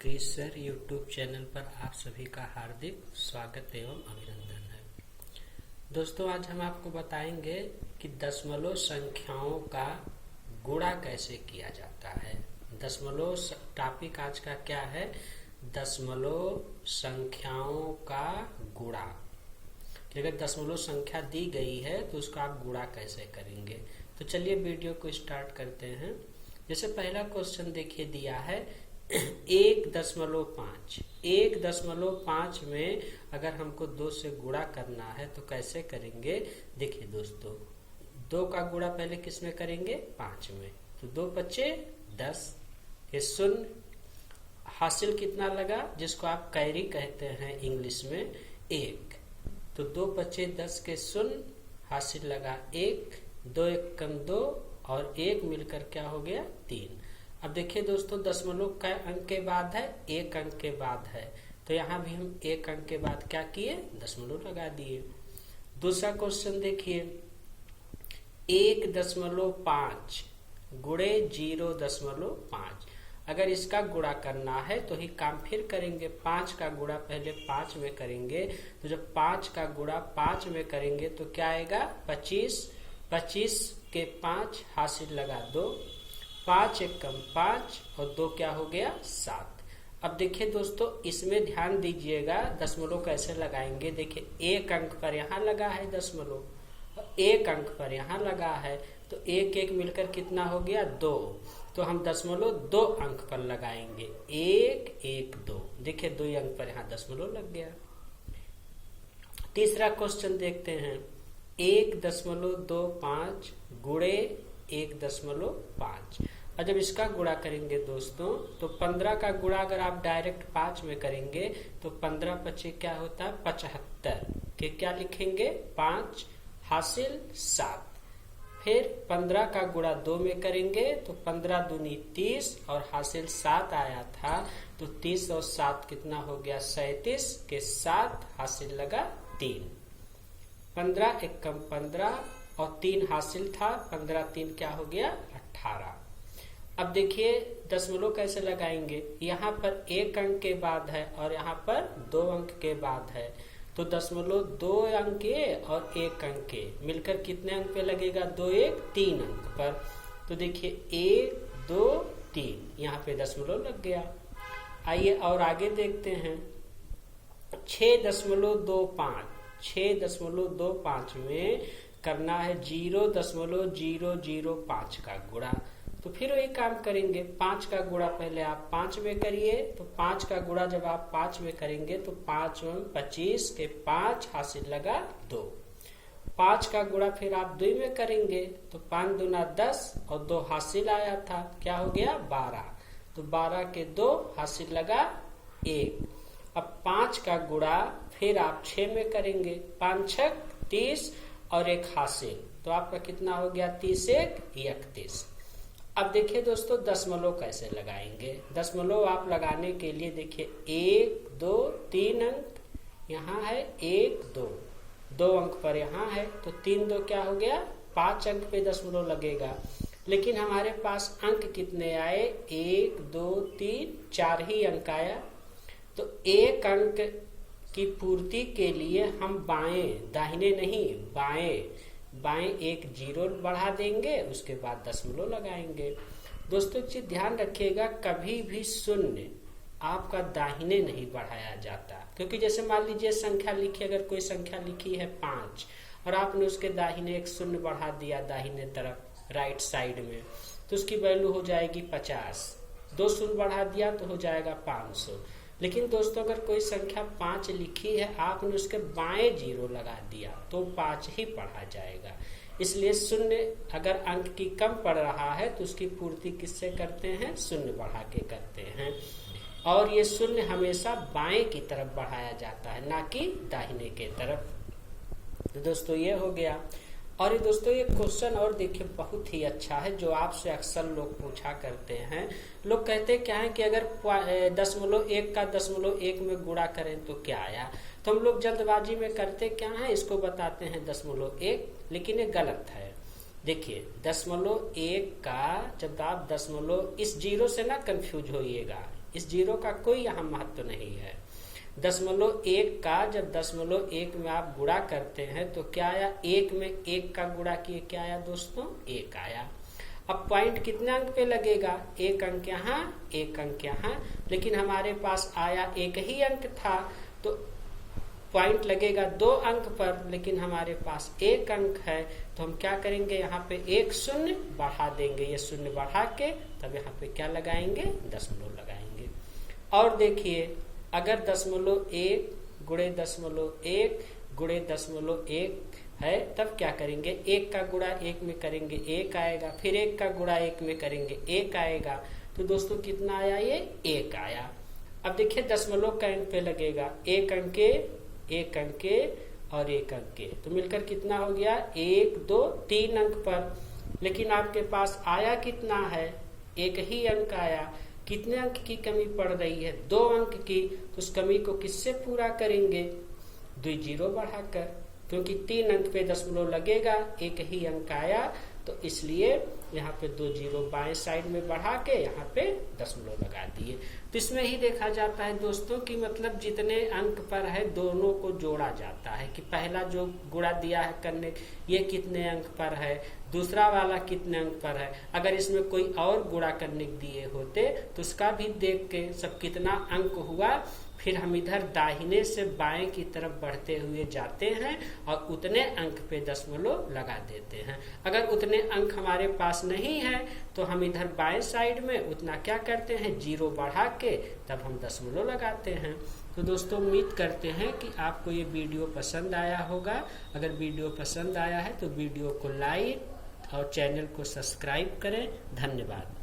Chris sir YouTube channel पर आप सभी का हार्दिक स्वागत एवं अभिनंदन है। दोस्तों, आज हम आपको बताएंगे कि दशमलव संख्याओं का गुणा कैसे किया जाता है। दशमलव टॉपिक आज का क्या है? दशमलव संख्याओं का गुणा। कि अगर दशमलव संख्या दी गई है तो उसका आप गुणा कैसे करेंगे। तो चलिए वीडियो को स्टार्ट करते हैं। जैसे पहला क्वेश्चन देखिए दिया है 1.5। 1.5 में अगर हमको 2 से गुणा करना है तो कैसे करेंगे। देखिए दोस्तों, 2 का गुणा पहले किस में करेंगे? 5 में। तो 2 बचे 10, ये शून्य हासिल कितना लगा, जिसको आप कैरी कहते हैं इंग्लिश में, 1। तो 2 बचे 10 के शून्य हासिल लगा 1, 2 1 कम 2 और 1 मिलकर क्या हो गया? 3। अब देखिए दोस्तों, दशमलव कै अंक के बाद है? 1 अंक के बाद है। तो यहाँ भी हम 1 अंक के बाद क्या किए? दशमलव लगा दिए। दूसरा क्वेश्चन देखिए 1.5 गुणे 0.5। अगर इसका गुणा करना है तो ही काम फिर करेंगे। 5 का गुणा पहले 5 में करेंगे। तो जब 5 का गुणा 5 में करेंगे तो क्या आएगा? 25। 25 के 5 हासिल लगा 2, 5 1 कम 5 और 2 क्या हो गया? 7। अब देखिए दोस्तों, इसमें ध्यान दीजिएगा दशमलव कैसे लगाएंगे। देखिए 1 अंक पर यहाँ लगा है दशमलव, 1 अंक पर यहाँ लगा है, तो 1 1 मिलकर कितना हो गया? 2। तो हम दशमलव 2 अंक पर लगाएंगे। 1 1 2। देखिए 2 अंक पर यहाँ दशमलव लग गया। तीसरा क्वेश्चन देखते हैं 1.25 गुणे 1.5। और जब इसका गुणा करेंगे दोस्तों तो 15 का गुणा अगर आप डायरेक्ट 5 में करेंगे तो 15 पचे क्या होता है? 75 के क्या लिखेंगे? 5 हासिल 7। फिर 15 का गुणा 2 में करेंगे तो 15 दूनी 30 और हासिल 7 आया था। तो 30 और 7 कितना हो गया? 37 के 7 हासिल लगा 3। 15 1 कम 15 और 3 हासिल था। 15 3 क्या हो गया? 18। अब देखिए दशमलव कैसे लगाएंगे। यहाँ पर 1 अंक के बाद है और यहाँ पर 2 अंक के बाद है। तो दशमलव 2 अंक के और 1 अंक के मिलकर कितने अंक पे लगेगा? 2 1 3 अंक पर। तो देखिए 1 2 3 यहाँ पे दशमलव लग गया। आइए और आगे देखते हैं 6.25। 6.25 में करना है 0.005 का गुणा। तो फिर वही काम करेंगे। 5 का गुणा पहले आप 5 में करिए। तो 5 का गुणा जब आप 5 में करेंगे तो 5 में 25 के 5 हासिल लगा 2। 5 का गुणा फिर आप 2 में करेंगे तो 5 दूना 10 और 2 हासिल आया था। क्या हो गया? 12। तो 12 के 2 हासिल लगा 1। अब 5 का गुणा फिर आप 6 में करेंगे। 5 6 30 और 1 हासिल, तो आपका कितना हो गया? 30 1 31। अब देखिए दोस्तों दशमलव कैसे लगाएंगे। दशमलव आप लगाने के लिए देखिए 1 2 3 अंक यहाँ है, 1 2 2 अंक पर यहाँ है। तो 3 2 क्या हो गया? 5 अंक पे दशमलव लगेगा। लेकिन हमारे पास अंक कितने आए? 1 2 3 4 ही अंक आया। तो 1 अंक की पूर्ति के लिए हम बाएं, दाहिने नहीं बाएं 1 0 बढ़ा देंगे, उसके बाद दशमलव लगाएंगे। दोस्तों एक चीज ध्यान रखिएगा, कभी भी शून्य आपका दाहिने नहीं बढ़ाया जाता। क्योंकि जैसे मान लीजिए संख्या लिखी, अगर कोई संख्या लिखी है 5 और आपने उसके दाहिने 1 शून्य बढ़ा दिया दाहिने तरफ राइट साइड में, तो उसकी वैल्यू हो जाएगी 50। 2 शून्य बढ़ा दिया तो हो जाएगा 500। लेकिन दोस्तों अगर कोई संख्या 5 लिखी है, आपने उसके बाएं 0 लगा दिया तो 5 ही पढ़ा जाएगा। इसलिए शून्य अगर अंक की कम पड़ रहा है तो उसकी पूर्ति किससे करते हैं? शून्य बढ़ा के करते हैं। और ये शून्य हमेशा बाएं की तरफ बढ़ाया जाता है, ना कि दाहिने के तरफ। तो दोस्तों ये हो गया। और ये दोस्तों ये क्वेश्चन और देखिए बहुत ही अच्छा है, जो आपसे अक्सर लोग पूछा करते हैं। लोग कहते क्या है कि अगर 0.1 का 0.1 में गुणा करें तो क्या आया। तो हम लोग जल्दबाजी में करते क्या है, इसको बताते हैं 0.1, लेकिन ये गलत है। देखिए 0.1 का जब आप दशमलव, इस 0 से ना कंफ्यूज होइएगा, इस जीरो का कोई यहाँ महत्व नहीं है। 0.1 का जब 0.1 में आप गुणा करते हैं तो क्या आया, 1 में 1 का गुणा किए क्या आया दोस्तों, 1 आया। अब पॉइंट कितने अंक पे लगेगा, 1 अंक यहाँ 1 अंक यहाँ, लेकिन हमारे पास आया 1 ही अंक था तो पॉइंट लगेगा 2 अंक पर, लेकिन हमारे पास 1 अंक है तो हम क्या करेंगे, यहाँ पे 1 शून्य बढ़ा देंगे, ये शून्य बढ़ा के तब यहाँ पे क्या लगाएंगे, दशमलव लगाएंगे। और देखिए अगर 0.1 गुणे 0.1 गुणे 0.1 है तब क्या करेंगे, 1 का गुणा 1 में करेंगे 1 आएगा, फिर 1 का गुणा 1 में करेंगे 1 आएगा, तो दोस्तों कितना आया, ये 1 आया। अब देखिए दशमलव का अंक पे लगेगा, 1 अंके 1 अंके और 1 अंके, तो मिलकर कितना हो गया, 1 2 3 अंक पर, लेकिन आपके पास आया कितना है, 1 ही अंक आया। कितने अंक की कमी पड़ रही है, 2 अंक की, तो उस कमी को किससे पूरा करेंगे, 2 जीरो बढ़ाकर, क्योंकि 3 अंक पे दशमलव लगेगा, 1 ही अंक आया, तो इसलिए यहाँ पे 2 जीरो बाएं साइड में बढ़ा के यहाँ पे दशमलव लगा दिए। तो इसमें ही देखा जाता है दोस्तों कि मतलब जितने अंक पर है दोनों को जोड़ा जाता है, कि पहला जो गुणा दिया है करने ये कितने अंक पर है, दूसरा वाला कितने अंक पर है। अगर इसमें कोई और गुणा करने दिए होते तो उसका भी देख के सब कितना अंक हुआ, फिर हम इधर दाहिने से बाएं की तरफ बढ़ते हुए जाते हैं और उतने अंक पे दशमलव लगा देते हैं। अगर उतने अंक हमारे पास नहीं है तो हम इधर बाएं साइड में उतना क्या करते हैं, जीरो बढ़ा के तब हम दशमलव लगाते हैं। तो दोस्तों उम्मीद करते हैं कि आपको ये वीडियो पसंद आया होगा। अगर वीडियो पसंद आया है तो वीडियो को लाइक और चैनल को सब्सक्राइब करें। धन्यवाद।